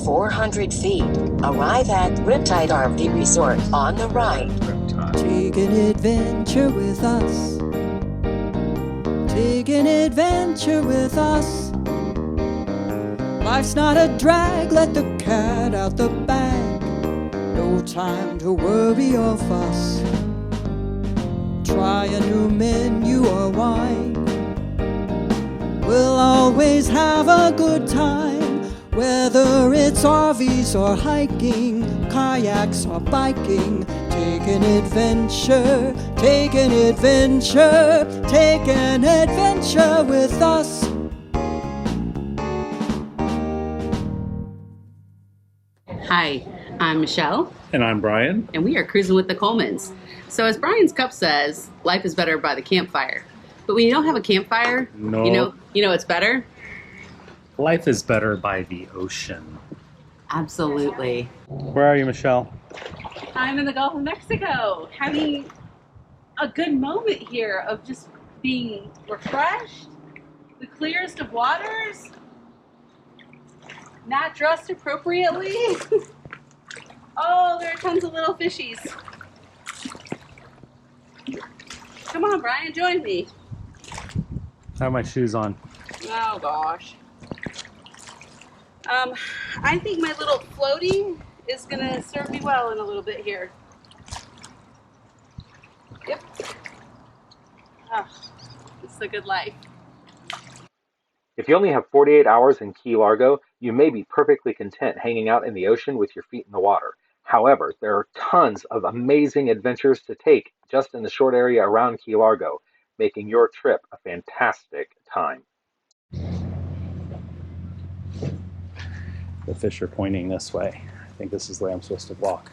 400 feet. Arrive at Riptide RV Resort on the right. Take an adventure with us. Take an adventure with us. Life's not a drag, let the cat out the bag. No time to worry or fuss. Try a new menu or wine. We'll always have a good time. Whether it's RVs or hiking, kayaks or biking. Take an adventure, take an adventure, take an adventure with us. Hi, I'm Michelle. And I'm Brian. And we are cruising with the Colemans. So as Brian's cup says, life is better by the campfire. But when you don't have a campfire, No. you know it's better? Life is better by the ocean. Absolutely. Where are you, Michelle? I'm in the Gulf of Mexico, having a good moment here of just being refreshed, the clearest of waters, not dressed appropriately. Oh, there are tons of little fishies. Come on, Brian, join me. I have my shoes on. Oh gosh. I think my little floaty is gonna serve me well in a little bit here. Yep. Oh, it's the good life. If you only have 48 hours in Key Largo, you may be perfectly content hanging out in the ocean with your feet in the water. However, there are tons of amazing adventures to take just in the short area around Key Largo, making your trip a fantastic time. The fish are pointing this way. I think this is the way I'm supposed to walk.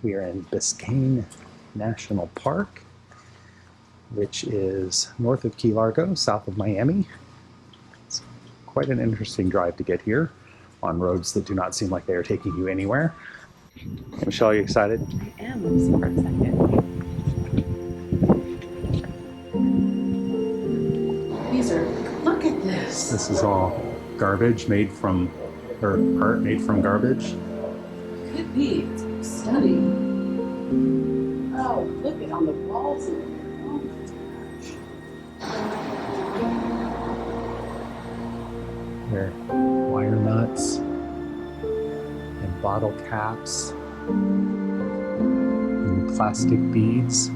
We are in Biscayne National Park, which is north of Key Largo, south of Miami. It's quite an interesting drive to get here on roads that do not seem like they are taking you anywhere. Michelle, are you excited? I am. I'm super excited. Look at this. This is all garbage made from, or art made from garbage. Could be. It's stunning. Oh, look at on the walls. Oh my gosh. There are wire nuts and bottle caps and plastic beads.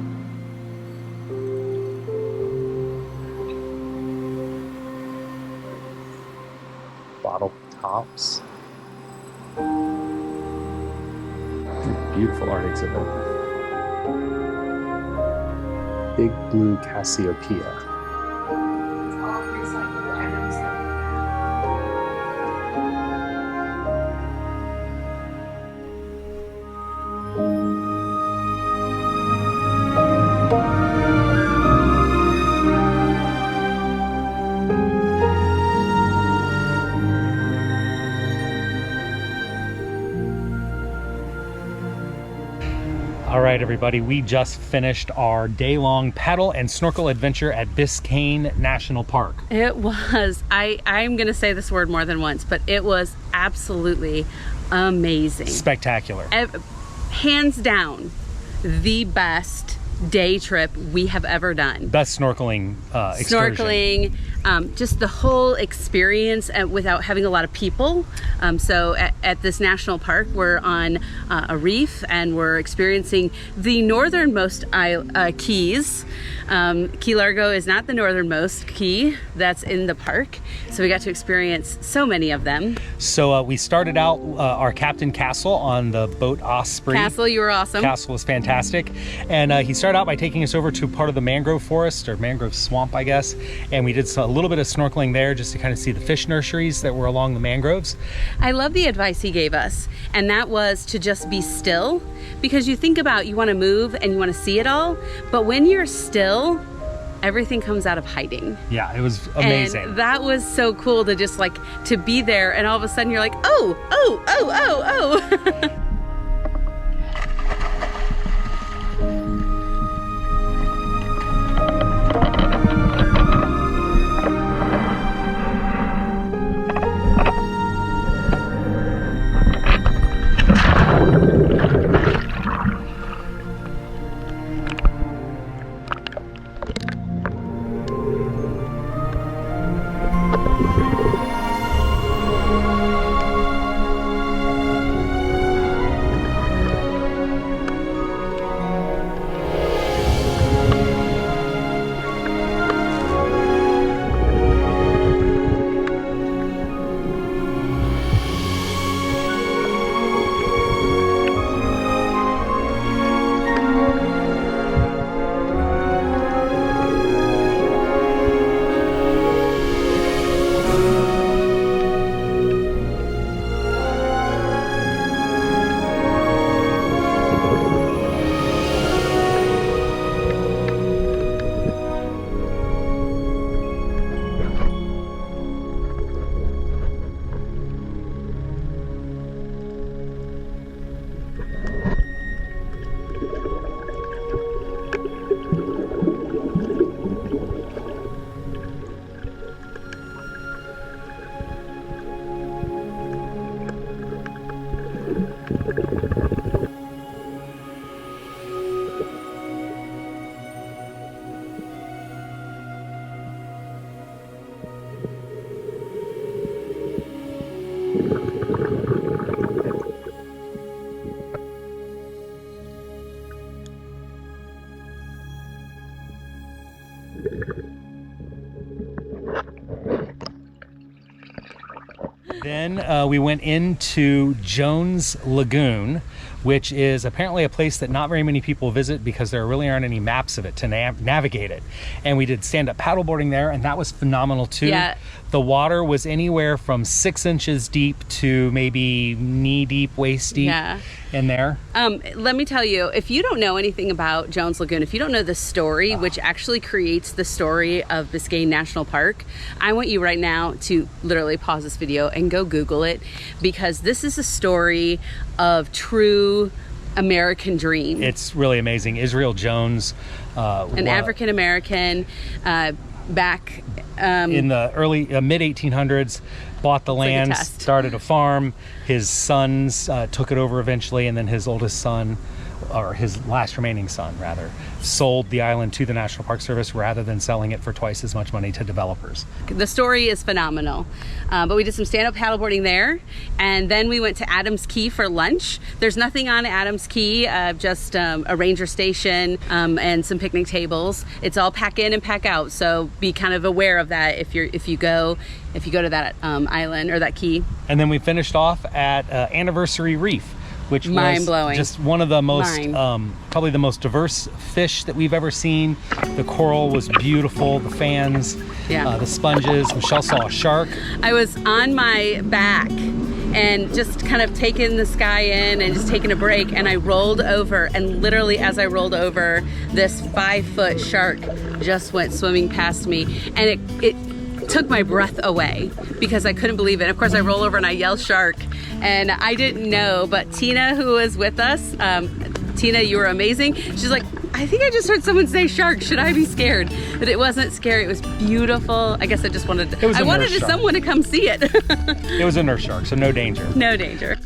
Bottle tops. Beautiful art exhibit. Big Blue Cassiopeia. It's all recycled items. All right, everybody, we just finished our day-long paddle and snorkel adventure at Biscayne National Park. It was, I'm going to say this word more than once, but it was absolutely amazing. Spectacular. Hands down, the best day trip we have ever done. Best snorkeling excursion. Snorkeling, just the whole experience without having a lot of people. So at this national park, we're on a reef and we're experiencing the northernmost keys. Key Largo is not the northernmost key that's in the park. So we got to experience so many of them. So we started out our Captain Castle on the boat Osprey. Castle, you were awesome. Castle was fantastic. And he started out by taking us over to part of the mangrove forest, or mangrove swamp, I guess. And we did a little bit of snorkeling there just to kind of see the fish nurseries that were along the mangroves. I love the advice he gave us, and that was to just be still, because you think about, you want to move and you want to see it all, but when you're still, everything comes out of hiding. Yeah, it was amazing. And that was so cool to just like to be there, and all of a sudden you're like, oh. Then we went into Jones Lagoon, which is apparently a place that not very many people visit because there really aren't any maps of it to navigate it. And we did stand-up paddleboarding there, and that was phenomenal too. Yeah. The water was anywhere from 6 inches deep to maybe knee deep, waist deep in there. Let me tell you, if you don't know anything about Jones Lagoon, if you don't know the story, which actually creates the story of Biscayne National Park, I want you right now to literally pause this video and go Google it, because this is a story of true American dream. It's really amazing. Israel Jones, an African American, back in the early mid 1800s, bought the land, started a farm. His sons took it over eventually, and then his oldest son, or his last remaining son rather, sold the island to the National Park Service rather than selling it for twice as much money to developers. The story is phenomenal. But we did some stand-up paddleboarding there, and then we went to Adams Key for lunch. There's nothing on Adams Key, just a ranger station and some picnic tables. It's all pack in and pack out, so be kind of aware of that if you go to that island or that key. And then we finished off at Anniversary Reef, which was just one of the most, probably the most diverse fish that we've ever seen. The coral was beautiful, the fans, the sponges. Michelle saw a shark. I was on my back and just kind of taking the sky in and just taking a break, and I rolled over, and literally as I rolled over, this 5-foot shark just went swimming past me, and it took my breath away because I couldn't believe it. Of course, I roll over and I yell shark, and I didn't know, but Tina, who was with us, Tina, you were amazing. She's like, I think I just heard someone say shark. Should I be scared? But it wasn't scary. It was beautiful. I guess I just wanted someone to come see it. It was a nurse shark, so no danger. No danger.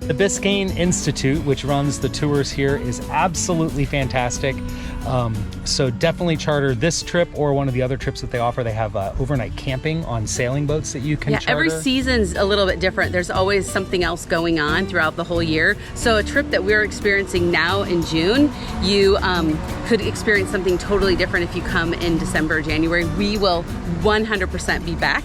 The Biscayne Institute, which runs the tours here, is absolutely fantastic. So definitely charter this trip or one of the other trips that they offer. They have overnight camping on sailing boats that you can charter. Every season's a little bit different. There's always something else going on throughout the whole year. So a trip that we're experiencing now in June, you could experience something totally different if you come in December or January. We will 100% be back.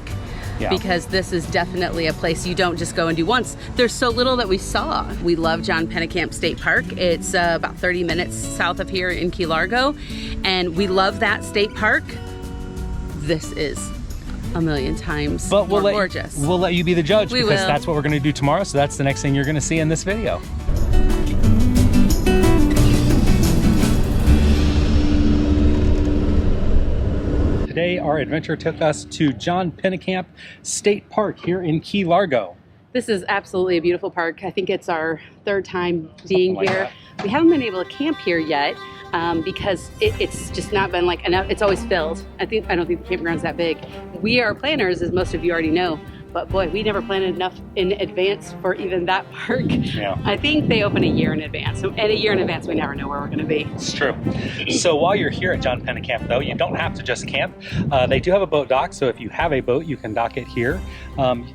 Because this is definitely a place you don't just go and do once. There's so little that we saw. We love John Pennekemp State Park. It's about 30 minutes south of here in Key Largo, and we love that state park. This is a million times more gorgeous. We'll let you be the judge, because that's what we're going to do tomorrow. So that's the next thing you're going to see in this video. Today, our adventure took us to John Pennekemp State Park here in Key Largo. This is absolutely a beautiful park. I think it's our third time being here. We haven't been able to camp here yet because it's just not been like enough. It's always filled. I don't think the campground's that big. We are planners, as most of you already know. But boy, we never planned enough in advance for even that park. Yeah. I think they open a year in advance. So, and a year in advance, we never know where we're going to be. It's true. So while you're here at John Pennekemp, though, you don't have to just camp. They do have a boat dock, so if you have a boat, you can dock it here.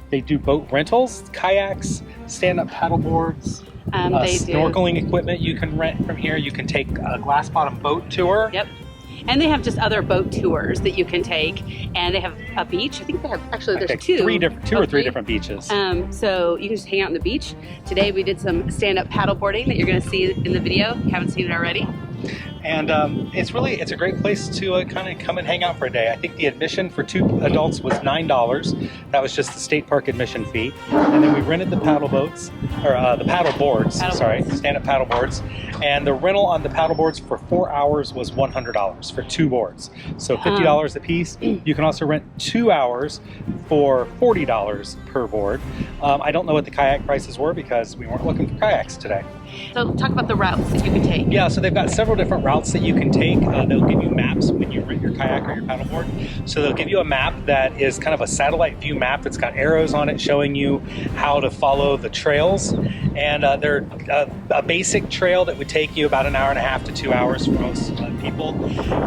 They do boat rentals, kayaks, stand-up paddle boards. Snorkeling equipment you can rent from here. You can take a glass bottom boat tour. Yep. And they have just other boat tours that you can take, and they have a beach. I think they have, actually there's two or three different beaches. So you can just hang out on the beach. Today we did some stand-up paddle boarding that you're going to see in the video. If you haven't seen it already. And it's a great place to kind of come and hang out for a day. I think the admission for 2 adults was $9. That was just the state park admission fee. And then we rented the paddle boats, or the paddle boards, stand-up paddle boards. And the rental on the paddle boards for 4 hours was $100 for 2 boards. So $50 a piece. You can also rent 2 hours for $40 per board. I don't know what the kayak prices were because we weren't looking for kayaks today. So talk about the routes that you can take. Yeah, so they've got several different routes that you can take. They'll give you maps when you rent your kayak or your paddleboard. So they'll give you a map that is kind of a satellite view map that's got arrows on it showing you how to follow the trails. And they're a basic trail that would take you about 1.5 to 2 hours for most people.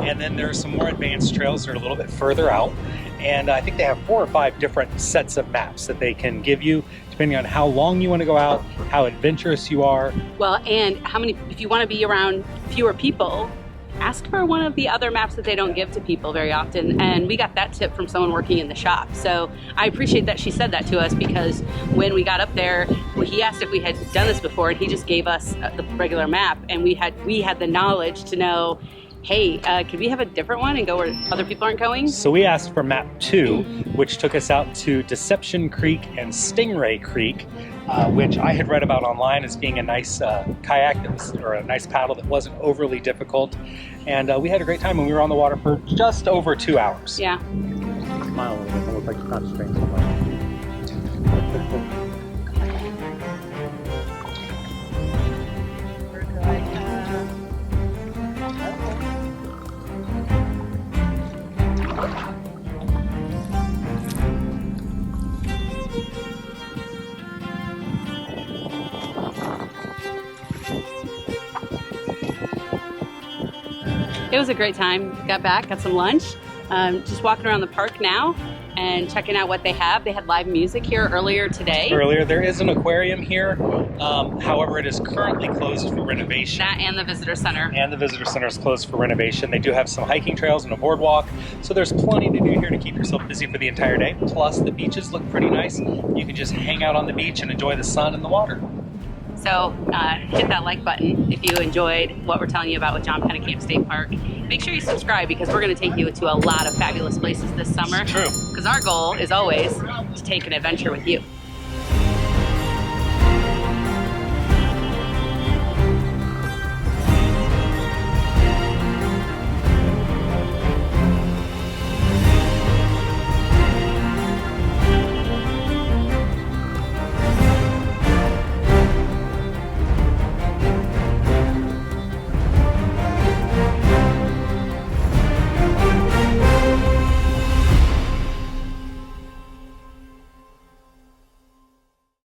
And then there's some more advanced trails that are a little bit further out. And I think they have 4 or 5 different sets of maps that they can give you depending on how long you want to go out, how adventurous you are. Well, and how many, if you want to be around fewer people, ask for one of the other maps that they don't give to people very often. And we got that tip from someone working in the shop. So I appreciate that she said that to us, because when we got up there, he asked if we had done this before, and he just gave us the regular map, and we had the knowledge to know, hey, could we have a different one and go where other people aren't going? So we asked for map 2, which took us out to Deception Creek and Stingray Creek, which I had read about online as being a nice kayak or a nice paddle that wasn't overly difficult. And we had a great time when we were on the water for just over 2 hours. Yeah. Smile a little bit, it looks like you're concentrating so much. It was a great time. Got back, got some lunch, just walking around the park now and checking out what they have. They had live music here earlier today. There is an aquarium here. However, it is currently closed for renovation. That and the visitor center. And the visitor center is closed for renovation. They do have some hiking trails and a boardwalk, so there's plenty to do here to keep yourself busy for the entire day. Plus, the beaches look pretty nice. You can just hang out on the beach and enjoy the sun and the water. So hit that like button if you enjoyed what we're telling you about with John Pennekemp State Park. Make sure you subscribe, because we're going to take you to a lot of fabulous places this summer. It's true. Because our goal is always to take an adventure with you.